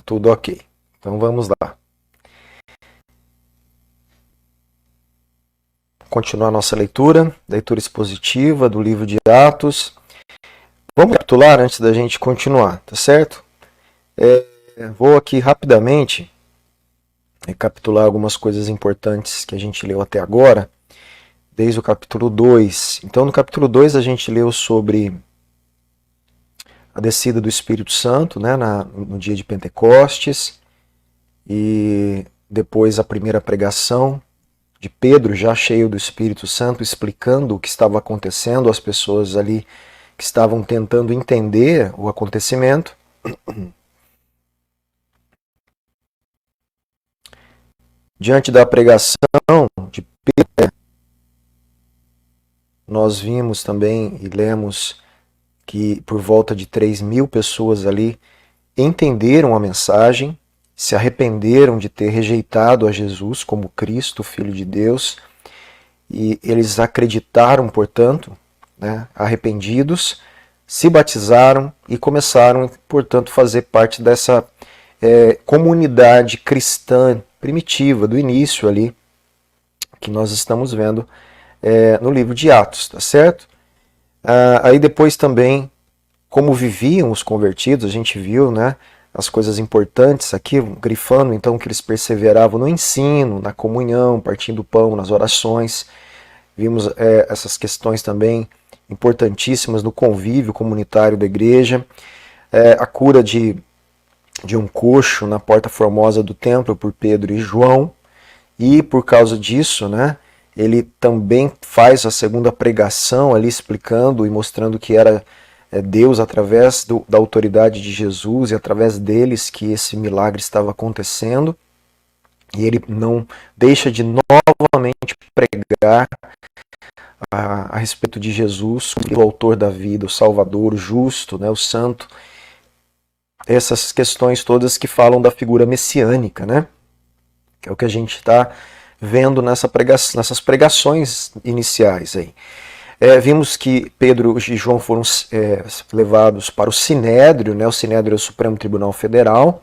tudo ok. Então vamos lá. Continuar nossa leitura expositiva do livro de Atos. Vamos recapitular antes da gente continuar, tá certo? Vou aqui rapidamente recapitular algumas coisas importantes que a gente leu até agora, desde o capítulo 2. Então, no capítulo 2 a gente leu sobre a descida do Espírito Santo, né, no dia de Pentecostes, e depois a primeira pregação de Pedro, já cheio do Espírito Santo, explicando o que estava acontecendo às pessoas ali que estavam tentando entender o acontecimento. Diante da pregação de Pedro, nós vimos também e lemos que por volta de 3.000 pessoas ali entenderam a mensagem, se arrependeram de ter rejeitado a Jesus como Cristo, Filho de Deus, e eles acreditaram, portanto, né, arrependidos, se batizaram e começaram, portanto, a fazer parte dessa comunidade cristã primitiva, do início ali, que nós estamos vendo no livro de Atos, tá certo? Aí depois também, como viviam os convertidos, a gente viu, né, as coisas importantes aqui, grifando então que eles perseveravam no ensino, na comunhão, partindo o pão, nas orações. Vimos essas questões também importantíssimas no convívio comunitário da igreja, a cura de um coxo na porta formosa do templo por Pedro e João, e por causa disso, né, ele também faz a segunda pregação ali explicando e mostrando que era Deus através da autoridade de Jesus e através deles que esse milagre estava acontecendo, e ele não deixa de novamente pregar a respeito de Jesus, o autor da vida, o Salvador, o justo, né, o santo, essas questões todas que falam da figura messiânica, né, que é o que a gente está vendo nessas pregações iniciais aí. Vimos que Pedro e João foram levados para o Sinédrio, né? O Sinédrio é o Supremo Tribunal Federal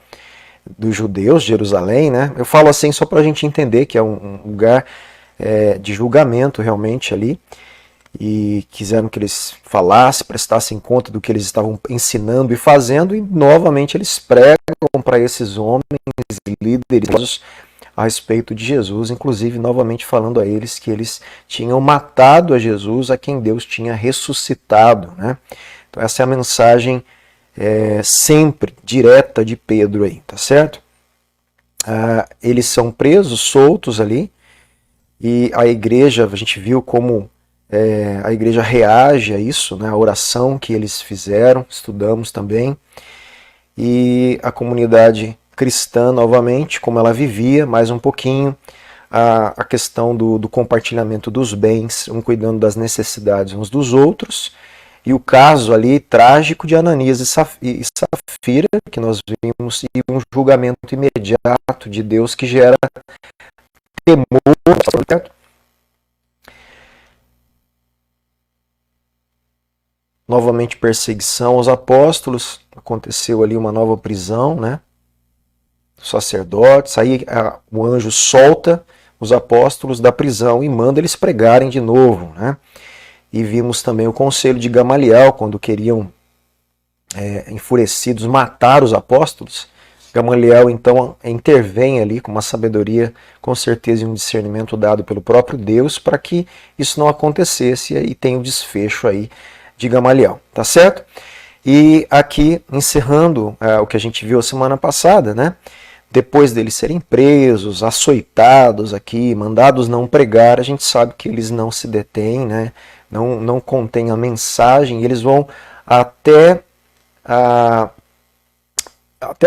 dos judeus, de Jerusalém, né? Eu falo assim só para a gente entender que é um lugar de julgamento realmente ali, e quiseram que eles falassem, prestassem conta do que eles estavam ensinando e fazendo, e novamente eles pregam para esses homens líderes a respeito de Jesus, inclusive novamente falando a eles que eles tinham matado a Jesus, a quem Deus tinha ressuscitado, né? Então essa é a mensagem sempre direta de Pedro aí, tá certo? Eles são presos, soltos ali, e a igreja, a gente viu como a igreja reage a isso, né? A oração que eles fizeram, estudamos também, e a comunidade cristã, novamente, como ela vivia, mais um pouquinho, a questão do compartilhamento dos bens, um cuidando das necessidades uns dos outros, e o caso ali trágico de Ananias e Safira, que nós vimos, e um julgamento imediato de Deus que gera temor. Novamente perseguição aos apóstolos, aconteceu ali uma nova prisão, né? Sacerdotes, aí o anjo solta os apóstolos da prisão e manda eles pregarem de novo, né? E vimos também o conselho de Gamaliel, quando queriam, enfurecidos, matar os apóstolos. Gamaliel então intervém ali com uma sabedoria, com certeza, e um discernimento dado pelo próprio Deus para que isso não acontecesse, e tem o desfecho aí de Gamaliel, tá certo? E aqui, encerrando o que a gente viu a semana passada, né? Depois deles serem presos, açoitados aqui, mandados não pregar, a gente sabe que eles não se detêm, né? Não contêm a mensagem, e eles vão até a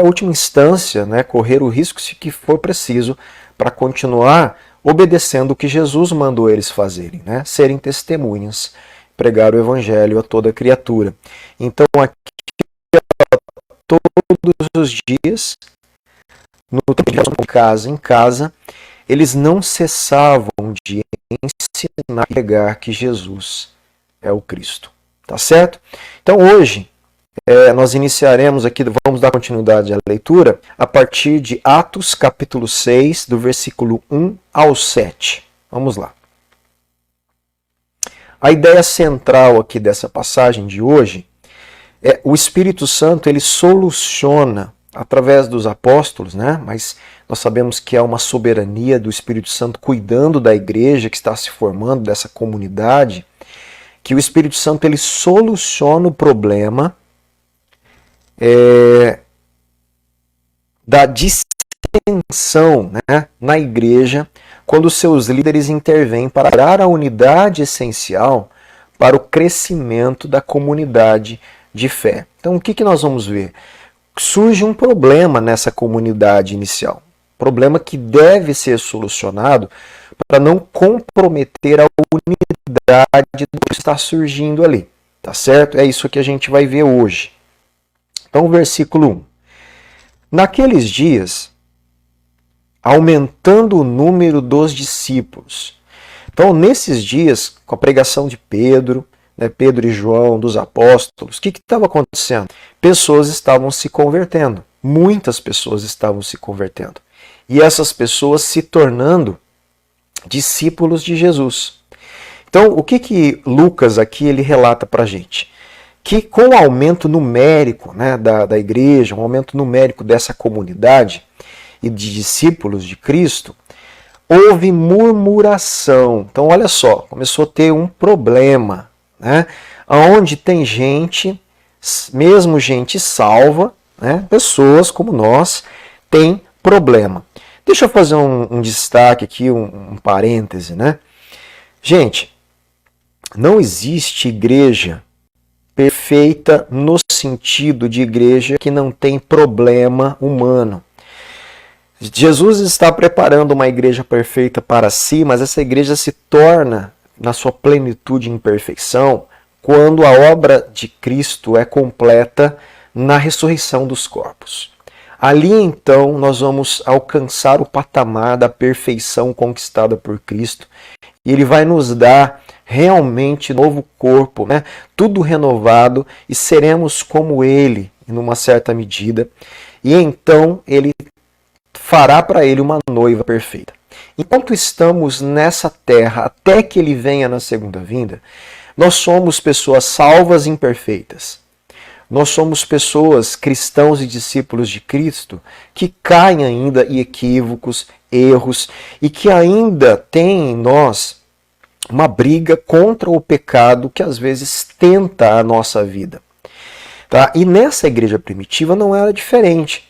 última instância, né? Correr o risco se que for preciso para continuar obedecendo o que Jesus mandou eles fazerem, né? Serem testemunhas, pregar o evangelho a toda criatura. Então aqui, todos os dias, no tempo de casa em casa, eles não cessavam de ensinar e pregar que Jesus é o Cristo. Tá certo? Então hoje, Nós iniciaremos aqui, vamos dar continuidade à leitura, a partir de Atos capítulo 6, do versículo 1 ao 7. Vamos lá. A ideia central aqui dessa passagem de hoje é o Espírito Santo, ele soluciona através dos apóstolos, né? Mas nós sabemos que é uma soberania do Espírito Santo cuidando da igreja que está se formando, dessa comunidade, que o Espírito Santo ele soluciona o problema da dissensão, né, na igreja, quando seus líderes intervêm para dar a unidade essencial para o crescimento da comunidade de fé. Então, o que nós vamos ver? Surge um problema nessa comunidade inicial. Problema que deve ser solucionado para não comprometer a unidade do que está surgindo ali. Tá certo? É isso que a gente vai ver hoje. Então, versículo 1. Naqueles dias, aumentando o número dos discípulos. Então, nesses dias, com a pregação de Pedro, né, Pedro e João, dos apóstolos, o que estava acontecendo? Pessoas estavam se convertendo. Muitas pessoas estavam se convertendo. E essas pessoas se tornando discípulos de Jesus. Então, o que Lucas aqui ele relata para a gente? Que com o aumento numérico, né, da igreja, um aumento numérico dessa comunidade e de discípulos de Cristo, houve murmuração. Então, olha só, começou a ter um problema, né, onde tem gente, mesmo gente salva, né, pessoas como nós, tem problema. Deixa eu fazer um destaque aqui, um parêntese, né? Gente, não existe igreja perfeita no sentido de igreja que não tem problema humano. Jesus está preparando uma igreja perfeita para si, mas essa igreja se torna, na sua plenitude e imperfeição, quando a obra de Cristo é completa na ressurreição dos corpos. Ali então nós vamos alcançar o patamar da perfeição conquistada por Cristo e Ele vai nos dar realmente novo corpo, né? Tudo renovado e seremos como Ele, numa certa medida, e então Ele fará para Ele uma noiva perfeita. Enquanto estamos nessa terra, até que Ele venha na segunda vinda, nós somos pessoas salvas e imperfeitas. Nós somos pessoas, cristãos e discípulos de Cristo, que caem ainda em equívocos, erros, e que ainda têm em nós uma briga contra o pecado que às vezes tenta a nossa vida. Tá? E nessa igreja primitiva não era diferente.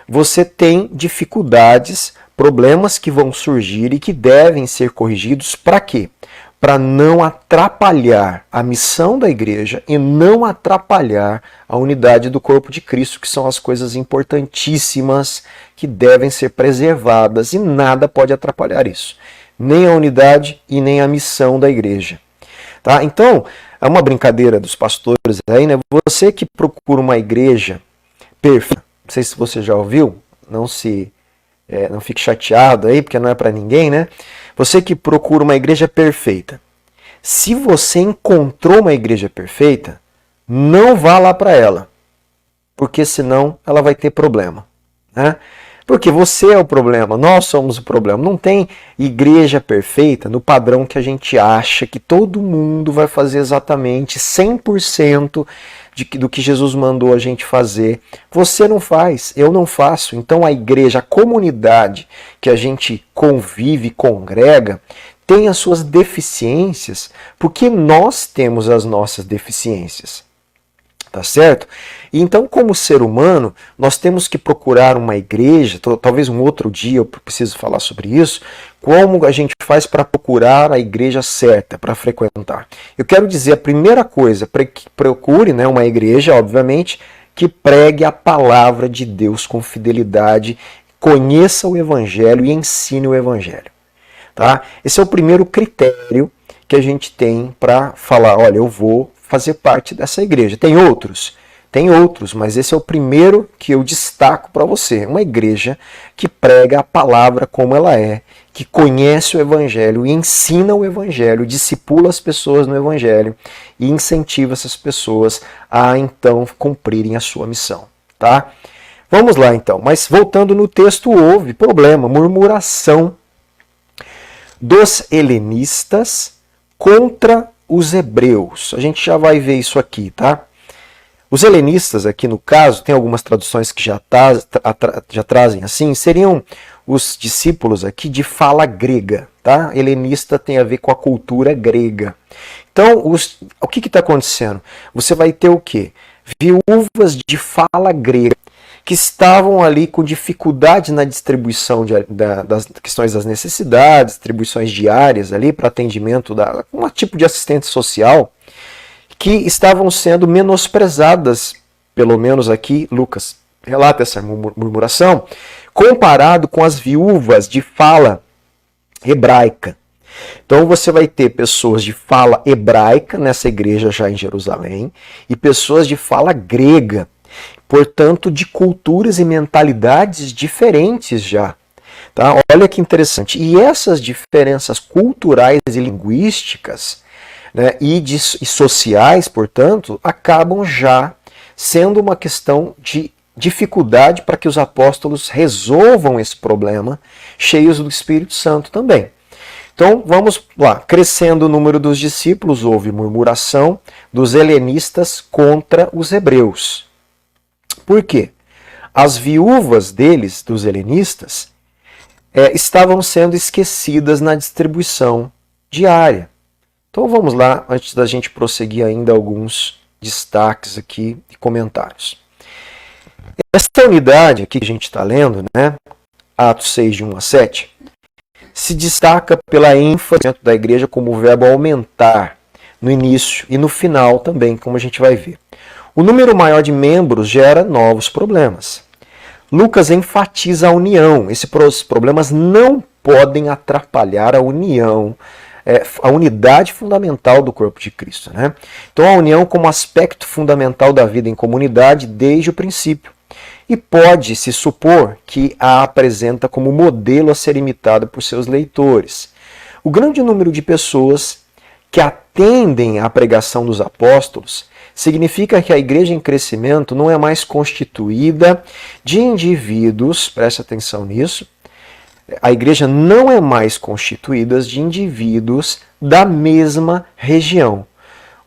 Você tem dificuldades, problemas que vão surgir e que devem ser corrigidos para quê? Para não atrapalhar a missão da igreja e não atrapalhar a unidade do corpo de Cristo, que são as coisas importantíssimas que devem ser preservadas e nada pode atrapalhar isso. Nem a unidade e nem a missão da igreja. Tá? Então, é uma brincadeira dos pastores aí, né? Você que procura uma igreja perfeita, não sei se você já ouviu, não fique chateado aí, porque não é para ninguém, né? Você que procura uma igreja perfeita. Se você encontrou uma igreja perfeita, não vá lá para ela, porque senão ela vai ter problema, né? Porque você é o problema, nós somos o problema. Não tem igreja perfeita no padrão que a gente acha que todo mundo vai fazer exatamente 100% do que Jesus mandou a gente fazer. Você não faz, eu não faço. Então a igreja, a comunidade que a gente convive, congrega, tem as suas deficiências, porque nós temos as nossas deficiências. Tá certo? E então, como ser humano, nós temos que procurar uma igreja, talvez um outro dia eu preciso falar sobre isso, como a gente faz para procurar a igreja certa, para frequentar. Eu quero dizer, a primeira coisa, procure, né, uma igreja, obviamente, que pregue a palavra de Deus com fidelidade, conheça o Evangelho e ensine o Evangelho. Tá? Esse é o primeiro critério que a gente tem para falar, olha, eu vou fazer parte dessa igreja. Tem outros, mas esse é o primeiro que eu destaco para você. Uma igreja que prega a palavra como ela é, que conhece o Evangelho e ensina o Evangelho, discipula as pessoas no Evangelho e incentiva essas pessoas a então cumprirem a sua missão, tá? Vamos lá então, mas voltando no texto, houve problema, murmuração dos helenistas contra os hebreus. A gente já vai ver isso aqui, tá? Os helenistas aqui no caso, tem algumas traduções que já trazem assim, seriam os discípulos aqui de fala grega, tá? Helenista tem a ver com a cultura grega. Então, o que está acontecendo? Você vai ter o quê? Viúvas de fala grega que estavam ali com dificuldade na distribuição das questões das necessidades, distribuições diárias ali para atendimento um tipo de assistente social, que estavam sendo menosprezadas, pelo menos aqui Lucas relata essa murmuração, comparado com as viúvas de fala hebraica. Então você vai ter pessoas de fala hebraica nessa igreja já em Jerusalém e pessoas de fala grega, portanto de culturas e mentalidades diferentes já. Tá? Olha que interessante. E essas diferenças culturais e linguísticas, né, e sociais, portanto, acabam já sendo uma questão de dificuldade para que os apóstolos resolvam esse problema, cheios do Espírito Santo também. Então, vamos lá. Crescendo o número dos discípulos, houve murmuração dos helenistas contra os hebreus. Por quê? As viúvas deles, dos helenistas, estavam sendo esquecidas na distribuição diária. Então vamos lá, antes da gente prosseguir ainda, alguns destaques aqui e comentários. Essa unidade aqui que a gente está lendo, né, Atos 6, de 1 a 7, se destaca pela ênfase dentro da igreja como o verbo aumentar no início e no final também, como a gente vai ver. O número maior de membros gera novos problemas. Lucas enfatiza a união. Esses problemas não podem atrapalhar a união, a unidade fundamental do corpo de Cristo, né? Então a união como aspecto fundamental da vida em comunidade desde o princípio. E pode-se supor que a apresenta como modelo a ser imitado por seus leitores. O grande número de pessoas que atendem à pregação dos apóstolos significa que a igreja em crescimento não é mais constituída de indivíduos, preste atenção nisso, a igreja não é mais constituída de indivíduos da mesma região,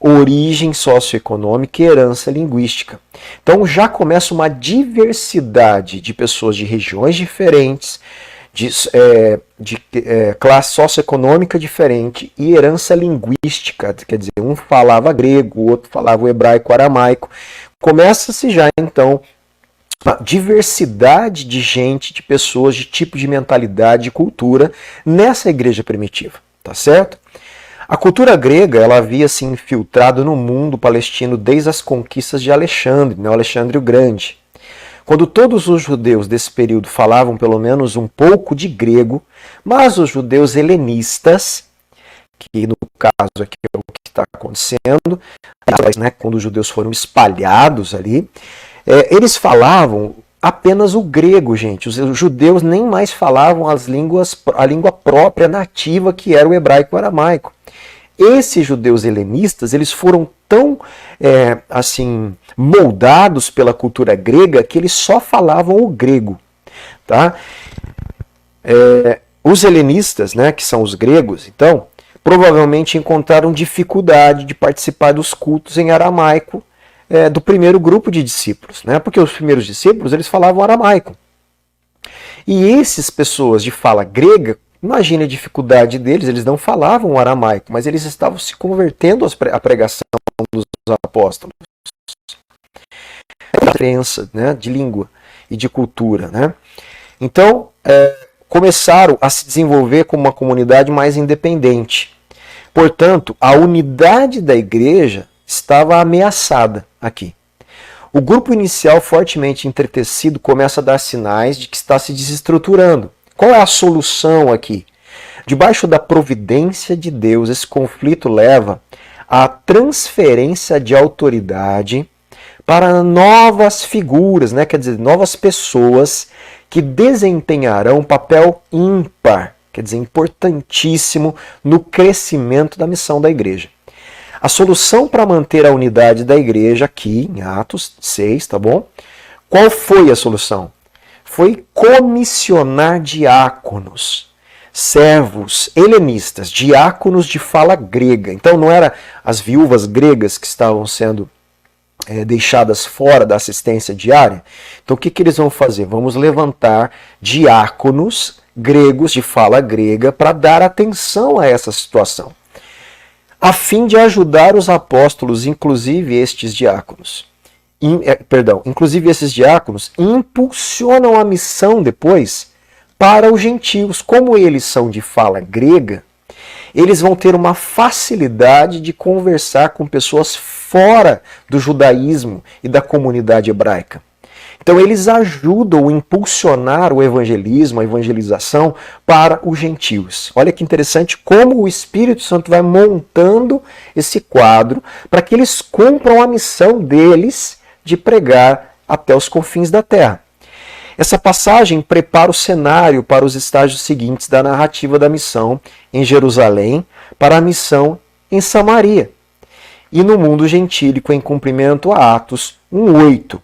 origem socioeconômica e herança linguística. Então já começa uma diversidade de pessoas de regiões diferentes, de classe socioeconômica diferente e herança linguística, quer dizer, um falava grego, o outro falava o hebraico, o aramaico. Começa-se já então uma diversidade de gente, de pessoas, de tipo de mentalidade, de cultura nessa igreja primitiva, tá certo? A cultura grega ela havia se infiltrado no mundo palestino desde as conquistas de Alexandre, né, Alexandre o Grande. Quando todos os judeus desse período falavam pelo menos um pouco de grego, mas os judeus helenistas, que no caso aqui é o que está acontecendo, né, quando os judeus foram espalhados ali, eles falavam apenas o grego, gente. Os judeus nem mais falavam a língua própria nativa, que era o hebraico e o aramaico. Esses judeus helenistas, eles foram tão moldados pela cultura grega que eles só falavam o grego. Tá? Os helenistas, né, que são os gregos, então, provavelmente encontraram dificuldade de participar dos cultos em aramaico do primeiro grupo de discípulos, né? Porque os primeiros discípulos eles falavam aramaico. E essas pessoas de fala grega, imagine a dificuldade deles, eles não falavam aramaico, mas eles estavam se convertendo à pregação dos apóstolos. É uma diferença, né, de língua e de cultura, né? Então, começaram a se desenvolver como uma comunidade mais independente. Portanto, a unidade da igreja estava ameaçada aqui. O grupo inicial, fortemente entretecido, começa a dar sinais de que está se desestruturando. Qual é a solução aqui? Debaixo da providência de Deus, esse conflito leva à transferência de autoridade para novas figuras, né? Quer dizer, novas pessoas que desempenharão um papel ímpar quer dizer, importantíssimo no crescimento da missão da igreja. A solução para manter a unidade da igreja aqui, em Atos 6, tá bom? Qual foi a solução? Foi comissionar diáconos, servos helenistas, diáconos de fala grega. Então não era as viúvas gregas que estavam sendo deixadas fora da assistência diária. Então o que eles vão fazer? Vamos levantar diáconos gregos de fala grega para dar atenção a essa situação, a fim de ajudar os apóstolos, inclusive esses diáconos. Inclusive esses diáconos impulsionam a missão depois para os gentios. Como eles são de fala grega, eles vão ter uma facilidade de conversar com pessoas fora do judaísmo e da comunidade hebraica. Então eles ajudam a impulsionar o evangelismo, a evangelização para os gentios. Olha que interessante como o Espírito Santo vai montando esse quadro para que eles cumpram a missão deles de pregar até os confins da terra. Essa passagem prepara o cenário para os estágios seguintes da narrativa da missão em Jerusalém para a missão em Samaria e no mundo gentílico em cumprimento a Atos 1:8.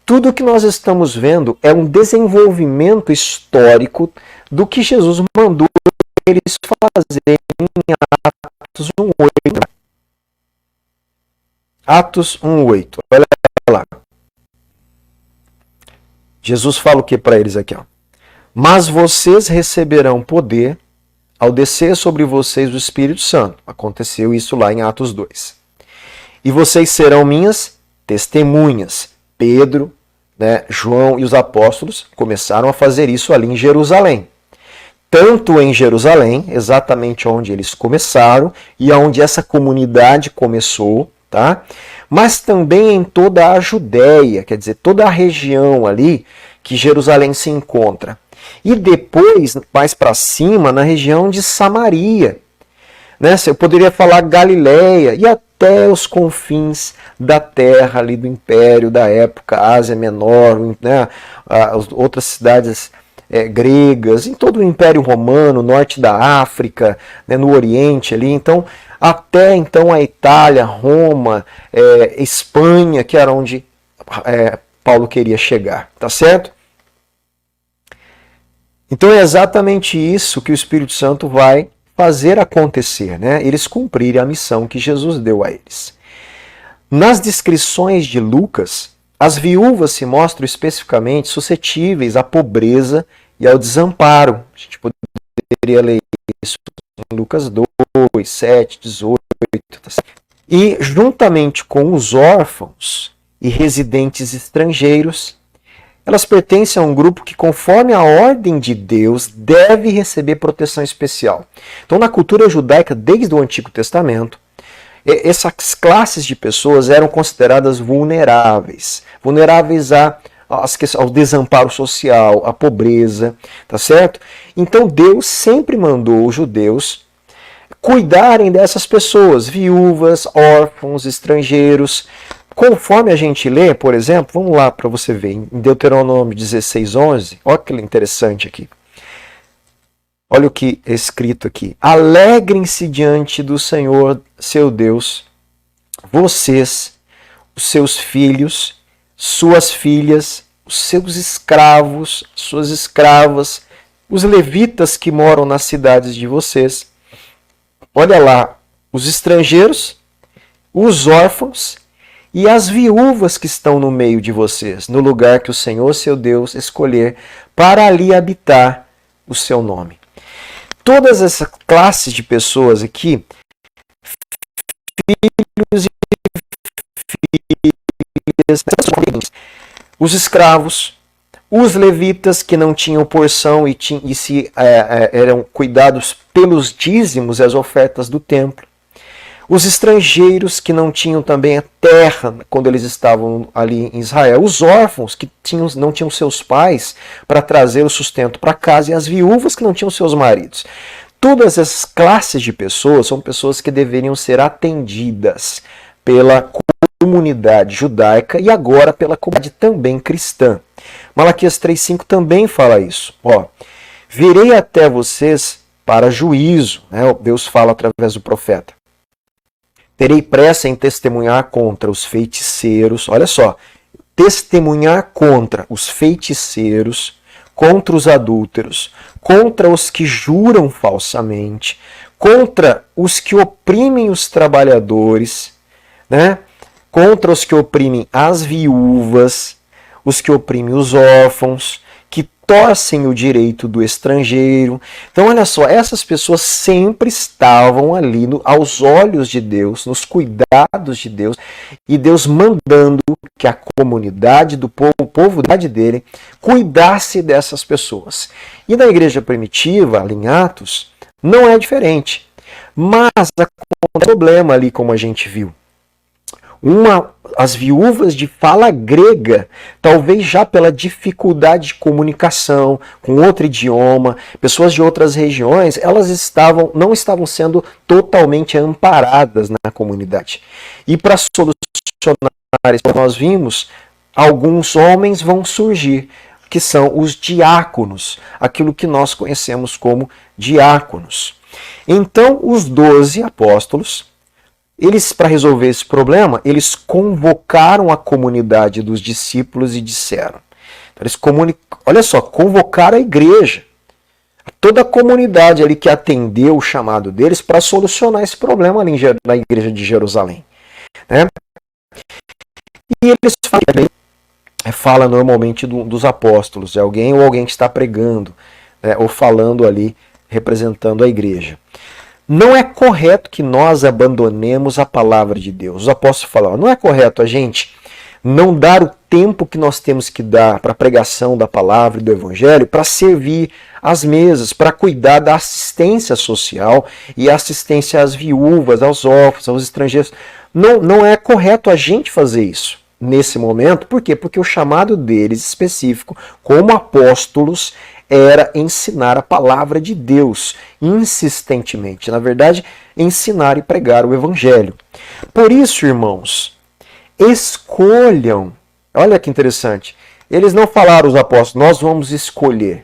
Tudo o que nós estamos vendo é um desenvolvimento histórico do que Jesus mandou eles fazerem em Atos 1:8. Atos 1:8. Olha lá. Jesus fala o que para eles aqui? Ó? Mas vocês receberão poder ao descer sobre vocês o Espírito Santo. Aconteceu isso lá em Atos 2. E vocês serão minhas testemunhas. Pedro, João e os apóstolos começaram a fazer isso ali em Jerusalém. Tanto em Jerusalém, exatamente onde eles começaram e onde essa comunidade começou, tá? Mas também em toda a Judéia, quer dizer, toda a região ali que Jerusalém se encontra. E depois, mais para cima, na região de Samaria. Eu poderia falar Galileia e até os confins da terra ali do Império da época, Ásia Menor, as outras cidades gregas, em todo o Império Romano, norte da África, no Oriente ali. Então, até então a Itália, Roma, Espanha, que era onde Paulo queria chegar, tá certo? Então é exatamente isso que o Espírito Santo vai fazer acontecer, eles cumprirem a missão que Jesus deu a eles. Nas descrições de Lucas, as viúvas se mostram especificamente suscetíveis à pobreza e ao desamparo. A gente poderia ler isso em Lucas 2, 7, 18. E juntamente com os órfãos e residentes estrangeiros, elas pertencem a um grupo que, conforme a ordem de Deus, deve receber proteção especial. Então, na cultura judaica, desde o Antigo Testamento, essas classes de pessoas eram consideradas vulneráveis. Vulneráveis ao desamparo social, à pobreza, tá certo? Então, Deus sempre mandou os judeus cuidarem dessas pessoas, viúvas, órfãos, estrangeiros. Conforme a gente lê, por exemplo, vamos lá para você ver, em Deuteronômio 16:11, olha que interessante aqui. Olha o que é escrito aqui. Alegrem-se diante do Senhor, seu Deus, vocês, os seus filhos, suas filhas, os seus escravos, suas escravas, os levitas que moram nas cidades de vocês. Olha lá, os estrangeiros, os órfãos e as viúvas que estão no meio de vocês, no lugar que o Senhor, seu Deus, escolher para ali habitar o seu nome. Todas essas classes de pessoas aqui, filhos e filhas, os escravos, os levitas que não tinham porção eram cuidados pelos dízimos e as ofertas do templo, os estrangeiros que não tinham também a terra quando eles estavam ali em Israel, os órfãos que não tinham seus pais para trazer o sustento para casa e as viúvas que não tinham seus maridos. Todas essas classes de pessoas são pessoas que deveriam ser atendidas pela comunidade judaica e agora pela comunidade também cristã. Malaquias 3:5 também fala isso. Virei até vocês para juízo, né? Deus fala através do profeta. Terei pressa em testemunhar contra os feiticeiros, olha só, testemunhar contra os feiticeiros, contra os adúlteros, contra os que juram falsamente, contra os que oprimem os trabalhadores, né? Contra os que oprimem as viúvas, os que oprimem os órfãos, que torcem o direito do estrangeiro. Então, olha só, essas pessoas sempre estavam ali aos olhos de Deus, nos cuidados de Deus, e Deus mandando que a comunidade do povo, o povo dele, cuidasse dessas pessoas. E na igreja primitiva, ali em Atos, não é diferente. Mas acontece um problema ali, como a gente viu. As viúvas de fala grega, talvez já pela dificuldade de comunicação com outro idioma, pessoas de outras regiões, elas não estavam sendo totalmente amparadas na comunidade. E para solucionar isso, nós vimos, alguns homens vão surgir, que são os diáconos, aquilo que nós conhecemos como diáconos. Então, os 12 apóstolos, eles, para resolver esse problema, eles convocaram a comunidade dos discípulos e disseram. Então, eles olha só, convocaram a igreja, toda a comunidade ali que atendeu o chamado deles para solucionar esse problema ali na igreja de Jerusalém. Né? E eles falam normalmente dos apóstolos, é alguém ou alguém que está pregando, né, ou falando ali, representando a igreja. Não é correto que nós abandonemos a palavra de Deus. Os apóstolos falam, não é correto a gente não dar o tempo que nós temos que dar para a pregação da palavra e do evangelho, para servir as mesas, para cuidar da assistência social e assistência às viúvas, aos órfãos, aos estrangeiros. Não é correto a gente fazer isso nesse momento. Por quê? Porque o chamado deles específico, como apóstolos, era ensinar a palavra de Deus insistentemente. Na verdade, ensinar e pregar o evangelho. Por isso, irmãos, escolham. Olha que interessante. Eles não falaram, os apóstolos, nós vamos escolher.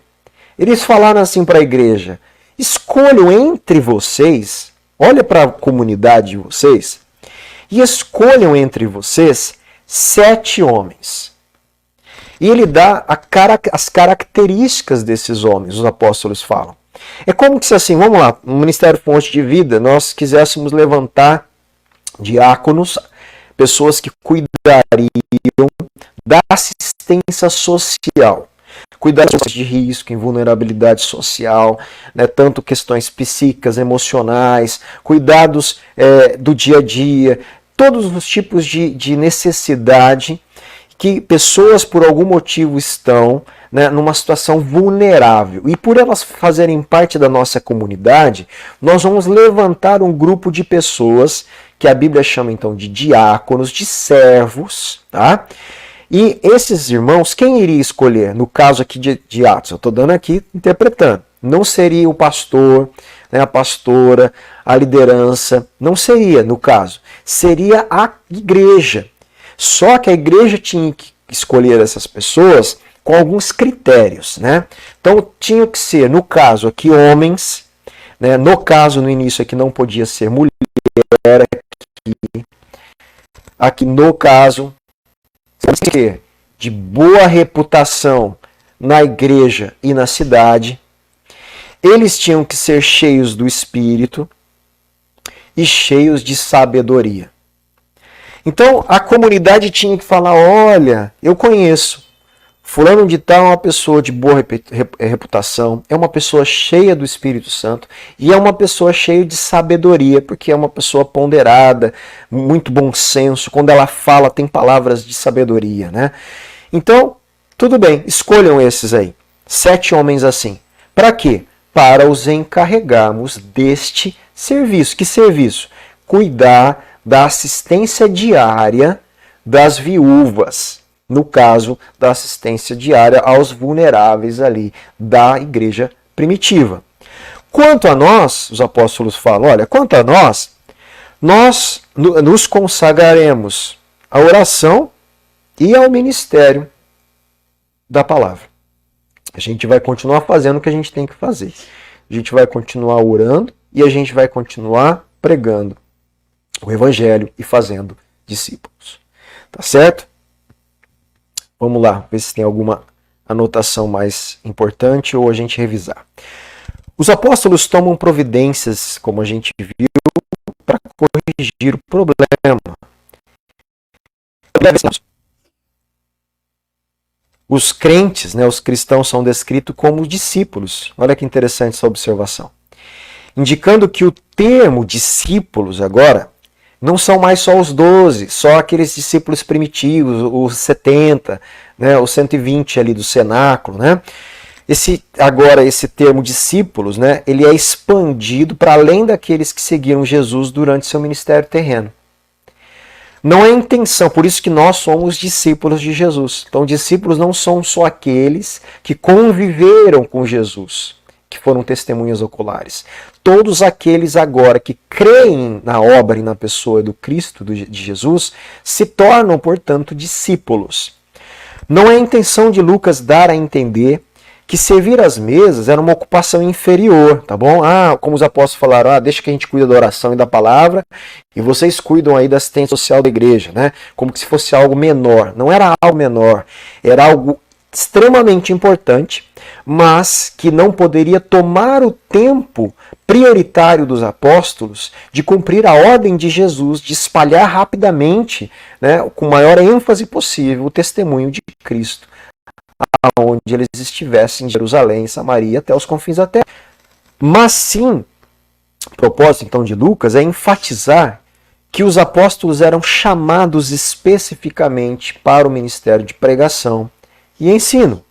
Eles falaram assim para a igreja, escolham entre vocês, olha para a comunidade de vocês, e escolham entre vocês 7 homens. E ele dá as características desses homens, os apóstolos falam. É como que se assim, vamos lá, no Ministério Fonte de Vida, nós quiséssemos levantar diáconos, pessoas que cuidariam da assistência social. Cuidar de risco, em vulnerabilidade social, né, tanto questões psíquicas, emocionais, cuidados do dia a dia, todos os tipos de necessidade que pessoas por algum motivo estão, né, numa situação vulnerável. E por elas fazerem parte da nossa comunidade, nós vamos levantar um grupo de pessoas que a Bíblia chama então de diáconos, de servos, tá? E esses irmãos, quem iria escolher? No caso aqui de Atos, eu estou dando aqui, interpretando. Não seria o pastor, né, a pastora, a liderança, não seria, no caso. Seria a igreja. Só que a igreja tinha que escolher essas pessoas com alguns critérios, né? Então tinha que ser, no caso aqui, homens, né? No caso, no início aqui não podia ser mulher, aqui no caso, de boa reputação na igreja e na cidade, eles tinham que ser cheios do Espírito e cheios de sabedoria. Então, a comunidade tinha que falar, olha, eu conheço, fulano de tal é uma pessoa de boa reputação, é uma pessoa cheia do Espírito Santo e é uma pessoa cheia de sabedoria, porque é uma pessoa ponderada, muito bom senso, quando ela fala tem palavras de sabedoria, né? Então, tudo bem, escolham esses aí, 7 homens assim. Para quê? Para os encarregarmos deste serviço. Que serviço? Cuidar da assistência diária das viúvas, no caso da assistência diária aos vulneráveis ali da igreja primitiva. Quanto a nós, os apóstolos falam, olha, quanto a nós nos consagraremos à oração e ao ministério da palavra. A gente vai continuar fazendo o que a gente tem que fazer. a gente vai continuar orando e a gente vai continuar pregando o Evangelho e fazendo discípulos. Tá certo? Vamos lá, ver se tem alguma anotação mais importante ou a gente revisar. Os apóstolos tomam providências, como a gente viu, para corrigir o problema. Os crentes, né, os cristãos, são descritos como discípulos. Olha que interessante essa observação. Indicando que o termo discípulos agora não são mais só os 12, só aqueles discípulos primitivos, os 70, né, os 120 ali do cenáculo, né? Esse termo discípulos, né, ele é expandido para além daqueles que seguiram Jesus durante seu ministério terreno. Não é intenção, por isso que nós somos discípulos de Jesus. Então, discípulos não são só aqueles que conviveram com Jesus, que foram testemunhas oculares. Todos aqueles agora que creem na obra e na pessoa do Cristo, de Jesus, se tornam, portanto, discípulos. Não é a intenção de Lucas dar a entender que servir às mesas era uma ocupação inferior, tá bom? Como os apóstolos falaram, deixa que a gente cuida da oração e da palavra, e vocês cuidam aí da assistência social da igreja, né? Como se fosse algo menor. Não era algo menor, era algo extremamente importante, mas que não poderia tomar o tempo prioritário dos apóstolos de cumprir a ordem de Jesus, de espalhar rapidamente, né, com maior ênfase possível, o testemunho de Cristo, aonde eles estivessem, em Jerusalém, Samaria, até os confins da terra. Mas sim, o propósito então de Lucas é enfatizar que os apóstolos eram chamados especificamente para o ministério de pregação e ensino,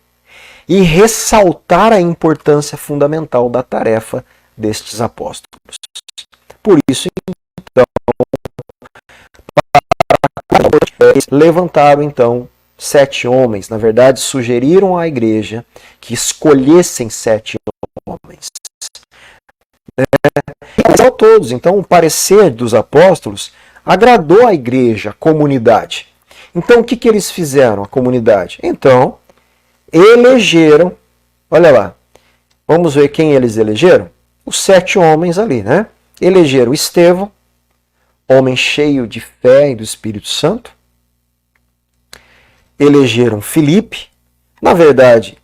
e ressaltar a importância fundamental da tarefa destes apóstolos. Por isso, então, levantaram então 7 homens, na verdade sugeriram à igreja que escolhessem 7 homens. A todos, então o parecer dos apóstolos agradou à igreja, à comunidade. Então o que eles fizeram, a comunidade? Então, elegeram, olha lá, vamos ver quem eles elegeram? Os 7 homens ali, né? Elegeram Estevão, homem cheio de fé e do Espírito Santo. Elegeram Filipe. Na verdade,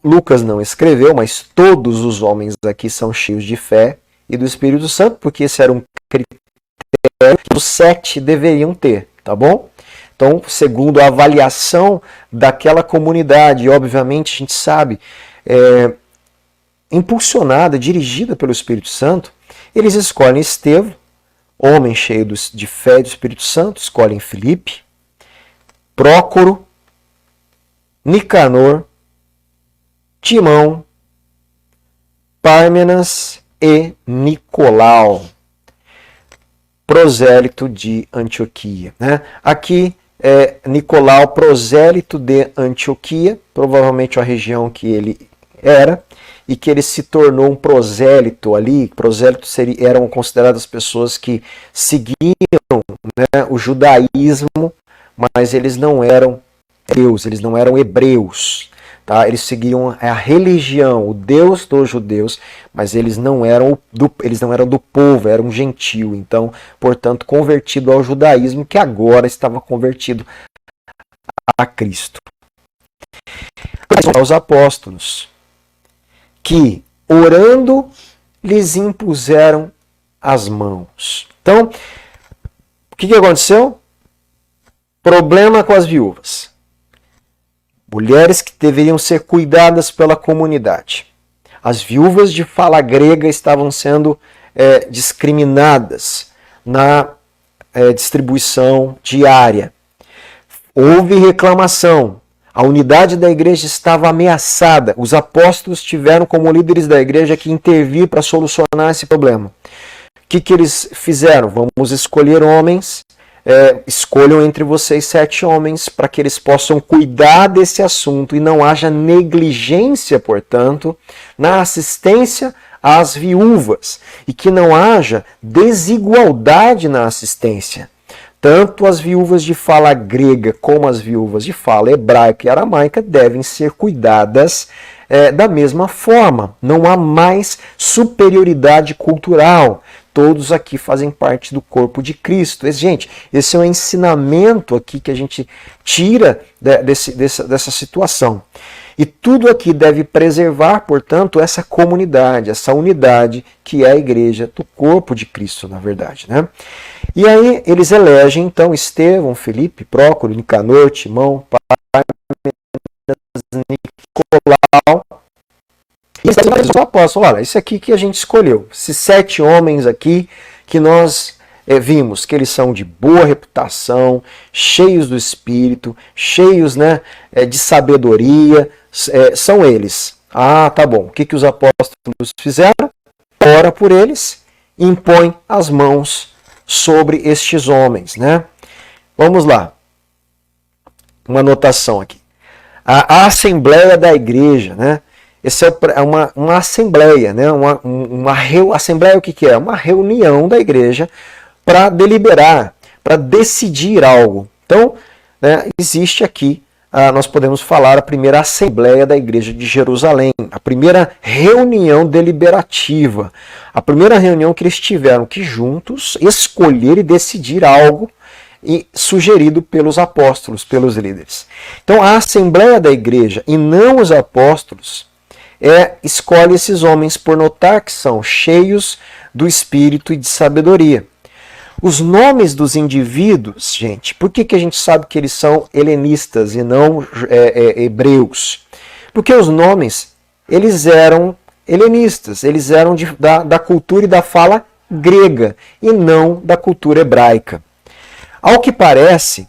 Lucas não escreveu, mas todos os homens aqui são cheios de fé e do Espírito Santo, porque esse era um critério que os 7 deveriam ter, tá bom? Então, segundo a avaliação daquela comunidade, e obviamente a gente sabe, impulsionada, dirigida pelo Espírito Santo, eles escolhem Estevão, homem cheio de fé e do Espírito Santo, escolhem Filipe, Prócoro, Nicanor, Timão, Pármenas e Nicolau, prosélito de Antioquia, né? Aqui Nicolau, prosélito de Antioquia, provavelmente a região que ele era, e que ele se tornou um prosélito ali. Prosélito eram consideradas pessoas que seguiam, né, o judaísmo, mas eles não eram judeus, eles não eram hebreus. Tá? Eles seguiam a religião, o Deus dos judeus, mas eles não eram do povo, eram gentil. Então, portanto, convertido ao judaísmo, que agora estava convertido a Cristo. Aos apóstolos, que, orando, lhes impuseram as mãos. Então, o que aconteceu? Problema com as viúvas. Mulheres que deveriam ser cuidadas pela comunidade. As viúvas de fala grega estavam sendo discriminadas na distribuição diária. Houve reclamação. A unidade da igreja estava ameaçada. Os apóstolos tiveram como líderes da igreja que intervir para solucionar esse problema. O que eles fizeram? Vamos escolher homens. Escolham entre vocês 7 homens para que eles possam cuidar desse assunto e não haja negligência, portanto, na assistência às viúvas e que não haja desigualdade na assistência. Tanto as viúvas de fala grega como as viúvas de fala hebraica e aramaica devem ser cuidadas da mesma forma. Não há mais superioridade cultural. Todos aqui fazem parte do corpo de Cristo. Gente, esse é um ensinamento aqui que a gente tira dessa situação. E tudo aqui deve preservar, portanto, essa comunidade, essa unidade que é a igreja do corpo de Cristo, na verdade, né? E aí eles elegem, então, Estevão, Felipe, Prócoro, Nicanor, Timão, Nicolau. E os apóstolos, olha, isso aqui que a gente escolheu, esses 7 homens aqui que nós vimos que eles são de boa reputação, cheios do Espírito, cheios, né, de sabedoria, são eles. Ah, tá bom. O que os apóstolos fizeram? Ora por eles, impõe as mãos sobre estes homens, né? Vamos lá. Uma anotação aqui. A assembleia da igreja, né? Essa é uma assembleia, né? Assembleia o que é? Uma reunião da igreja para deliberar, para decidir algo. Então, né, existe aqui, nós podemos falar, a primeira assembleia da igreja de Jerusalém, a primeira reunião deliberativa, a primeira reunião que eles tiveram que juntos escolher e decidir algo e sugerido pelos apóstolos, pelos líderes. Então, a assembleia da igreja, e não os apóstolos, escolhe esses homens por notar que são cheios do Espírito e de sabedoria. Os nomes dos indivíduos, gente, por que a gente sabe que eles são helenistas e não hebreus? Porque os nomes, eles eram helenistas, eles eram da cultura e da fala grega e não da cultura hebraica. Ao que parece,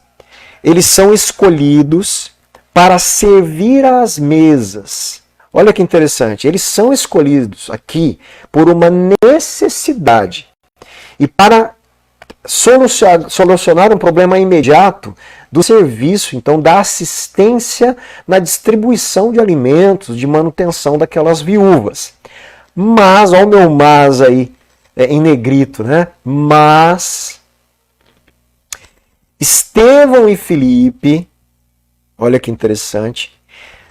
eles são escolhidos para servir às mesas. Olha que interessante, eles são escolhidos aqui por uma necessidade e para solucionar um problema imediato do serviço, então da assistência na distribuição de alimentos, de manutenção daquelas viúvas. Mas, olha o meu mas aí, em negrito, né? Mas Estevão e Filipe, olha que interessante,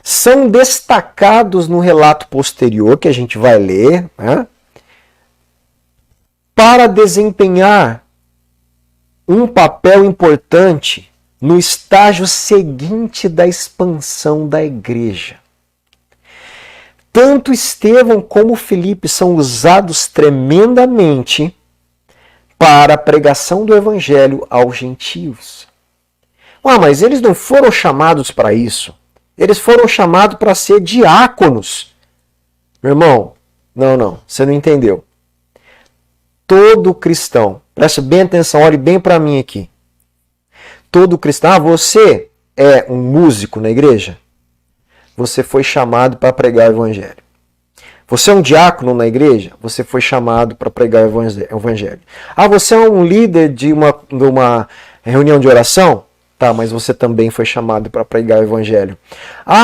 são destacados no relato posterior, que a gente vai ler, né, para desempenhar um papel importante no estágio seguinte da expansão da igreja. Tanto Estevão como Filipe são usados tremendamente para a pregação do evangelho aos gentios. Mas eles não foram chamados para isso. Eles foram chamados para ser diáconos. Meu irmão, não, você não entendeu. Todo cristão, preste bem atenção, olhe bem para mim aqui. Todo cristão, você é um músico na igreja? Você foi chamado para pregar o evangelho. Você é um diácono na igreja? Você foi chamado para pregar o evangelho. Você é um líder de uma reunião de oração? Tá, mas você também foi chamado para pregar o evangelho.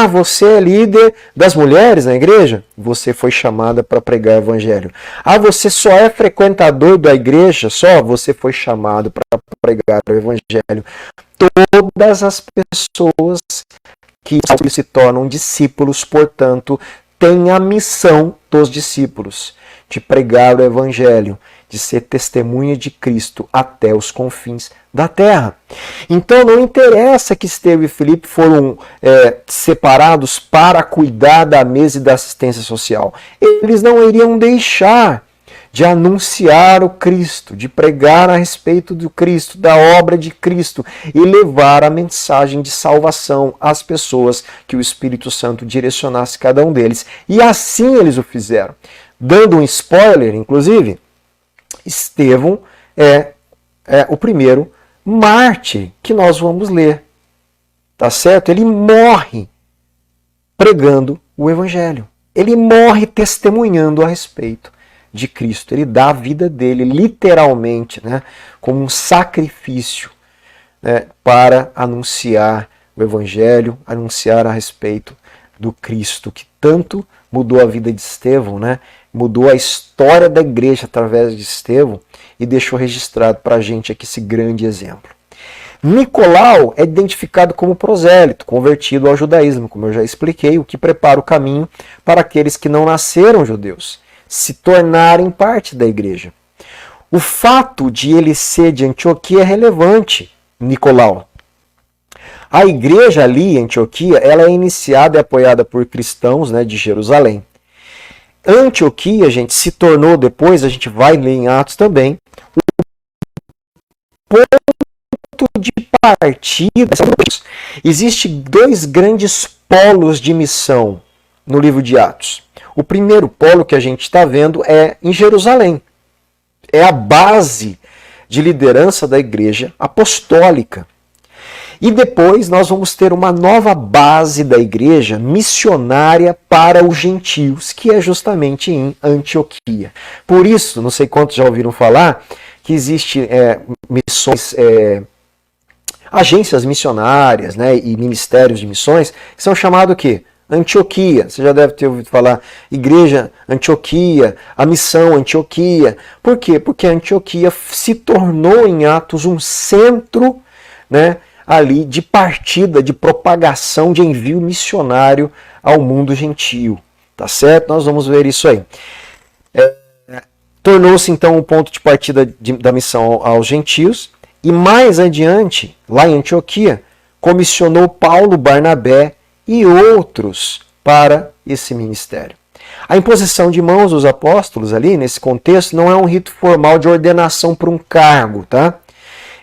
Você é líder das mulheres na igreja? Você foi chamada para pregar o evangelho. Você só é frequentador da igreja? Você foi chamado para pregar o evangelho. Todas as pessoas que se tornam discípulos, portanto, têm a missão dos discípulos de pregar o evangelho, de ser testemunha de Cristo até os confins da terra. Então não interessa que Estevão e Filipe foram separados para cuidar da mesa e da assistência social. Eles não iriam deixar de anunciar o Cristo, de pregar a respeito do Cristo, da obra de Cristo e levar a mensagem de salvação às pessoas que o Espírito Santo direcionasse cada um deles. E assim eles o fizeram. Dando um spoiler, inclusive, Estevão é o primeiro mártir que nós vamos ler. Tá certo? Ele morre pregando o Evangelho. Ele morre testemunhando a respeito de Cristo. Ele dá a vida dele, literalmente, né, como um sacrifício, né, para anunciar o Evangelho, anunciar a respeito do Cristo, que tanto mudou a vida de Estevão, né, mudou a história da igreja através de Estevão e deixou registrado para a gente aqui esse grande exemplo. Nicolau é identificado como prosélito, convertido ao judaísmo, como eu já expliquei, o que prepara o caminho para aqueles que não nasceram judeus se tornarem parte da igreja. O fato de ele ser de Antioquia é relevante, Nicolau. A igreja ali em Antioquia, ela é iniciada e apoiada por cristãos, né, de Jerusalém. Antioquia, gente, se tornou depois, a gente vai ler em Atos também, o ponto de partida. Existem dois grandes polos de missão no livro de Atos. O primeiro polo que a gente está vendo é em Jerusalém. É a base de liderança da igreja apostólica. E depois nós vamos ter uma nova base da igreja missionária para os gentios, que é justamente em Antioquia. Por isso, não sei quantos já ouviram falar, que existe missões, agências missionárias, né, e ministérios de missões, que são chamados o quê? Antioquia. Você já deve ter ouvido falar Igreja Antioquia, a Missão Antioquia. Por quê? Porque a Antioquia se tornou em Atos um centro, né, ali de partida, de propagação, de envio missionário ao mundo gentio. Tá certo? Nós vamos ver isso aí. Tornou-se então o ponto de partida da missão aos gentios, e mais adiante, lá em Antioquia, comissionou Paulo, Barnabé e outros para esse ministério. A imposição de mãos dos apóstolos ali, nesse contexto, não é um rito formal de ordenação para um cargo, tá?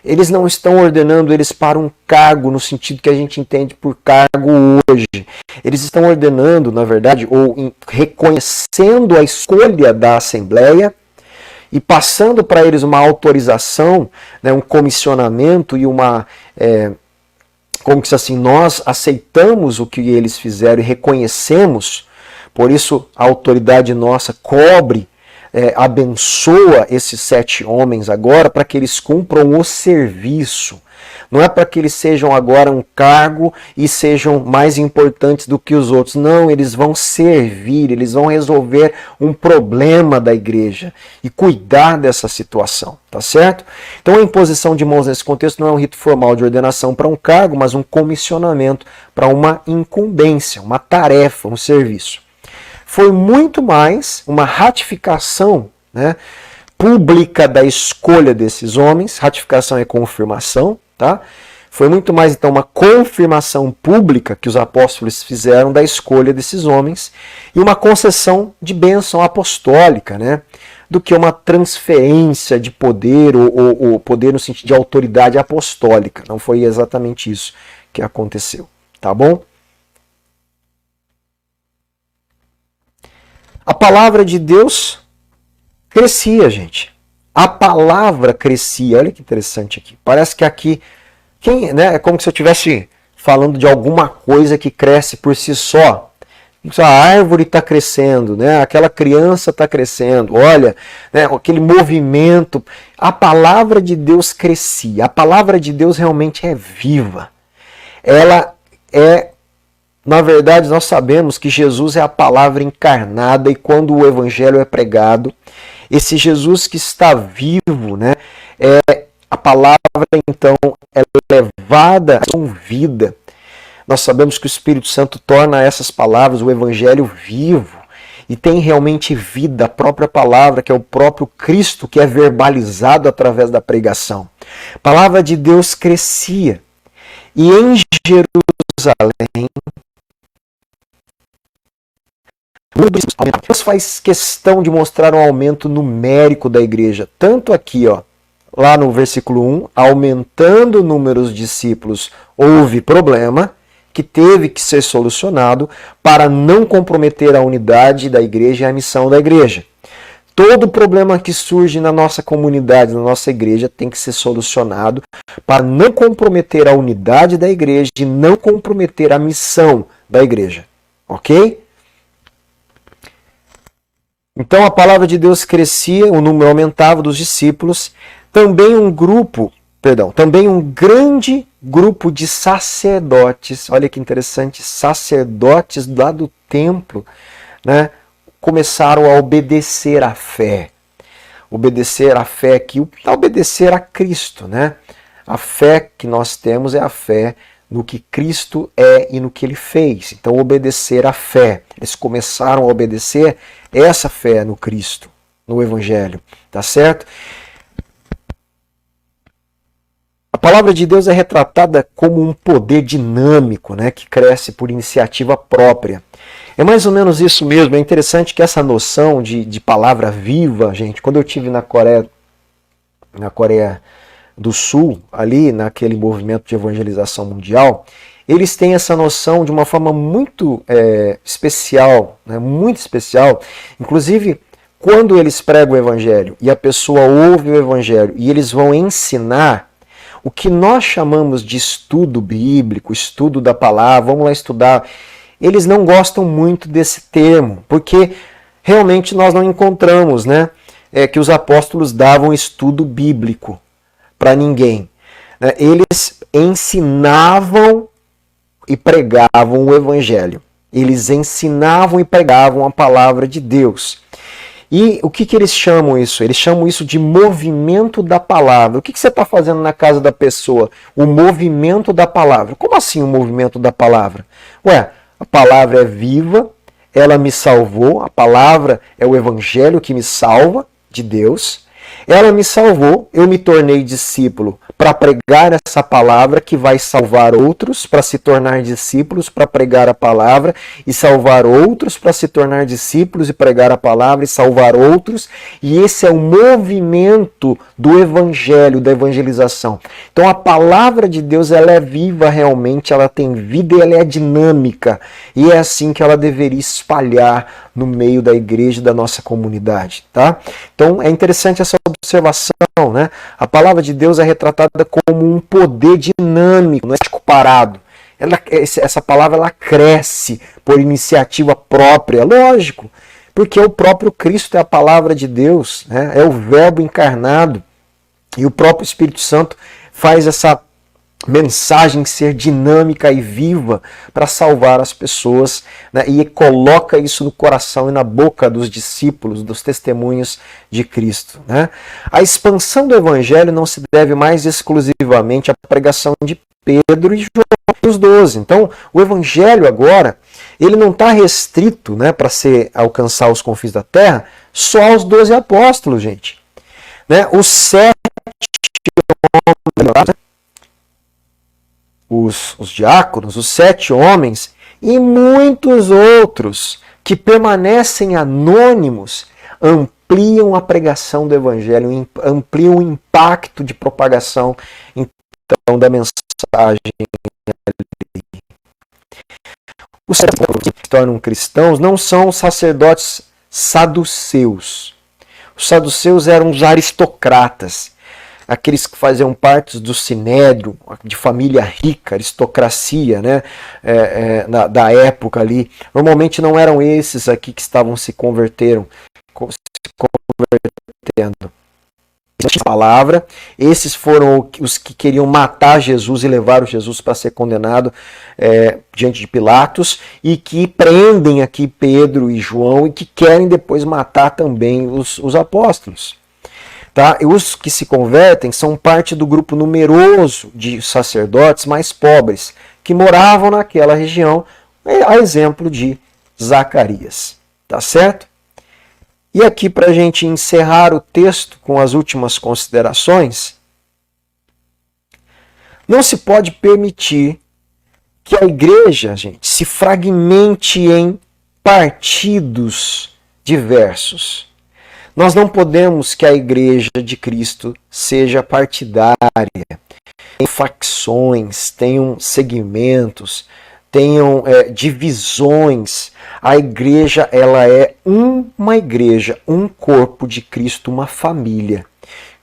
Eles não estão ordenando eles para um cargo no sentido que a gente entende por cargo hoje. Eles estão ordenando, na verdade, ou reconhecendo a escolha da Assembleia e passando para eles uma autorização, né, um comissionamento e uma... como que assim, nós aceitamos o que eles fizeram e reconhecemos, por isso a autoridade nossa cobre, abençoa esses 7 homens agora para que eles cumpram o serviço. Não é para que eles sejam agora um cargo e sejam mais importantes do que os outros. Não, eles vão servir, eles vão resolver um problema da igreja e cuidar dessa situação, tá certo? Então a imposição de mãos nesse contexto não é um rito formal de ordenação para um cargo, mas um comissionamento para uma incumbência, uma tarefa, um serviço. Foi muito mais uma ratificação, né, pública da escolha desses homens. Ratificação é confirmação, tá? Foi muito mais então uma confirmação pública que os apóstolos fizeram da escolha desses homens e uma concessão de bênção apostólica, né, do que uma transferência de poder ou poder no sentido de autoridade apostólica. Não foi exatamente isso que aconteceu, tá bom? A palavra de Deus crescia, gente. A palavra crescia. Olha que interessante aqui. Parece que aqui é como se eu estivesse falando de alguma coisa que cresce por si só. A árvore está crescendo, né? Aquela criança está crescendo. Olha, né, aquele movimento. A palavra de Deus crescia. A palavra de Deus realmente é viva. Ela é... Na verdade, nós sabemos que Jesus é a palavra encarnada e quando o evangelho é pregado, esse Jesus que está vivo, né, a palavra então é levada com vida. Nós sabemos que o Espírito Santo torna essas palavras, o evangelho vivo, e tem realmente vida, a própria palavra, que é o próprio Cristo, que é verbalizado através da pregação. A palavra de Deus crescia. E em Jerusalém, Deus faz questão de mostrar um aumento numérico da igreja. Tanto aqui, ó, lá no versículo 1, aumentando o número dos discípulos, houve problema que teve que ser solucionado para não comprometer a unidade da igreja e a missão da igreja. Todo problema que surge na nossa comunidade, na nossa igreja, tem que ser solucionado para não comprometer a unidade da igreja e não comprometer a missão da igreja. Ok? Então a palavra de Deus crescia, o número aumentava dos discípulos, também um grande grupo de sacerdotes, olha que interessante, sacerdotes lá do templo, né, começaram a obedecer à fé. Obedecer à fé aqui, obedecer a Cristo, né? A fé que nós temos é a fé no que Cristo é e no que Ele fez. Então, obedecer à fé. Eles começaram a obedecer essa fé no Cristo, no Evangelho. Tá certo? A palavra de Deus é retratada como um poder dinâmico, né, que cresce por iniciativa própria. É mais ou menos isso mesmo. É interessante que essa noção de palavra viva, gente, quando eu estive na Coreia do Sul, ali naquele movimento de evangelização mundial, eles têm essa noção de uma forma muito especial, né, muito especial. Inclusive, quando eles pregam o Evangelho e a pessoa ouve o Evangelho e eles vão ensinar, o que nós chamamos de estudo bíblico, estudo da palavra, vamos lá estudar, eles não gostam muito desse termo, porque realmente nós não encontramos, né, que os apóstolos davam estudo bíblico para ninguém. Eles ensinavam e pregavam o Evangelho. Eles ensinavam e pregavam a palavra de Deus. E o que eles chamam isso? Eles chamam isso de movimento da palavra. O que você está fazendo na casa da pessoa? O movimento da palavra. Como assim o movimento da palavra? Ué, a palavra é viva, ela me salvou, a palavra é o Evangelho que me salva de Deus. Ela me salvou, eu me tornei discípulo para pregar essa palavra que vai salvar outros, para se tornar discípulos, para pregar a palavra e salvar outros, para se tornar discípulos e pregar a palavra e salvar outros. E esse é o movimento do evangelho, da evangelização. Então a palavra de Deus, ela é viva realmente, ela tem vida e ela é dinâmica. E é assim que ela deveria espalhar no meio da igreja, da nossa comunidade, tá? Então é interessante essa observação, né? A palavra de Deus é retratada como um poder dinâmico, não é parado. Essa palavra ela cresce por iniciativa própria, lógico, porque o próprio Cristo é a palavra de Deus, né? É o Verbo encarnado, e o próprio Espírito Santo faz essa mensagem ser dinâmica e viva para salvar as pessoas, né? E coloca isso no coração e na boca dos discípulos, dos testemunhos de Cristo, né? A expansão do Evangelho não se deve mais exclusivamente à pregação de Pedro e João e os 12. Então, o Evangelho agora, ele não está restrito, né, para alcançar os confins da terra só aos 12 apóstolos, gente. Né? Os 7 os diáconos, os 7 homens e muitos outros que permanecem anônimos ampliam a pregação do Evangelho, ampliam o impacto de propagação então da mensagem. Os sacerdotes que se tornam cristãos não são sacerdotes saduceus. Os saduceus eram os aristocratas, aqueles que faziam parte do sinédrio, de família rica, aristocracia, né, da época ali. Normalmente não eram esses aqui que estavam se convertendo. Essa palavra, esses foram os que queriam matar Jesus e levar o Jesus para ser condenado diante de Pilatos, e que prendem aqui Pedro e João e que querem depois matar também os apóstolos. Tá? E os que se convertem são parte do grupo numeroso de sacerdotes mais pobres que moravam naquela região, a exemplo de Zacarias. Tá certo? E aqui, para a gente encerrar o texto com as últimas considerações, não se pode permitir que a igreja, gente, se fragmente em partidos diversos. Nós não podemos que a igreja de Cristo seja partidária, tenha facções, tenham segmentos, tenham divisões. A igreja, ela é uma igreja, um corpo de Cristo, uma família,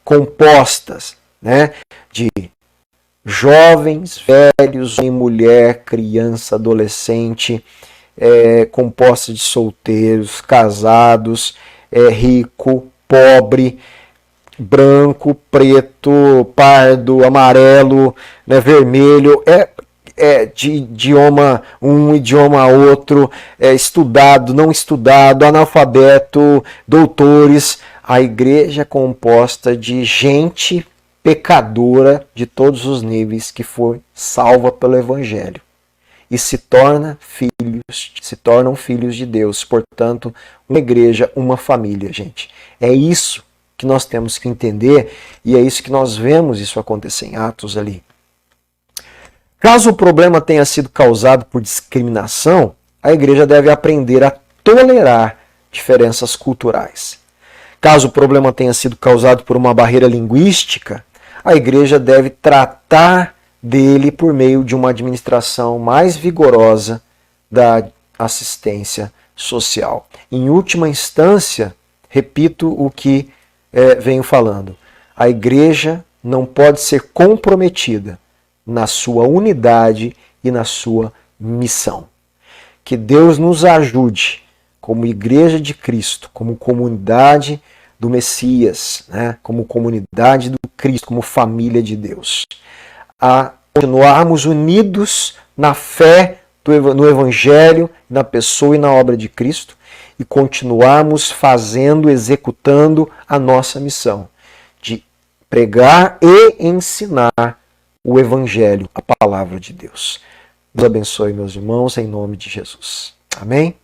compostas, né, de jovens, velhos, homem, mulher, criança, adolescente, composta de solteiros, casados, rico, pobre, branco, preto, pardo, amarelo, né, vermelho, de idioma um, idioma outro, estudado, não estudado, analfabeto, doutores. A igreja é composta de gente pecadora de todos os níveis que foi salva pelo Evangelho e se tornam filhos de Deus. Portanto, uma igreja, uma família, gente. É isso que nós temos que entender e é isso que nós vemos isso acontecer em Atos ali. Caso o problema tenha sido causado por discriminação, a igreja deve aprender a tolerar diferenças culturais. Caso o problema tenha sido causado por uma barreira linguística, a igreja deve tratar dele por meio de uma administração mais vigorosa da assistência social. Em última instância, repito o que venho falando, a igreja não pode ser comprometida na sua unidade e na sua missão. Que Deus nos ajude, como igreja de Cristo, como comunidade do Messias, né? Como comunidade do Cristo, como família de Deus, a continuarmos unidos na fé no Evangelho, na pessoa e na obra de Cristo, e continuarmos fazendo, executando a nossa missão de pregar e ensinar o Evangelho, a palavra de Deus. Deus abençoe, meus irmãos, em nome de Jesus. Amém?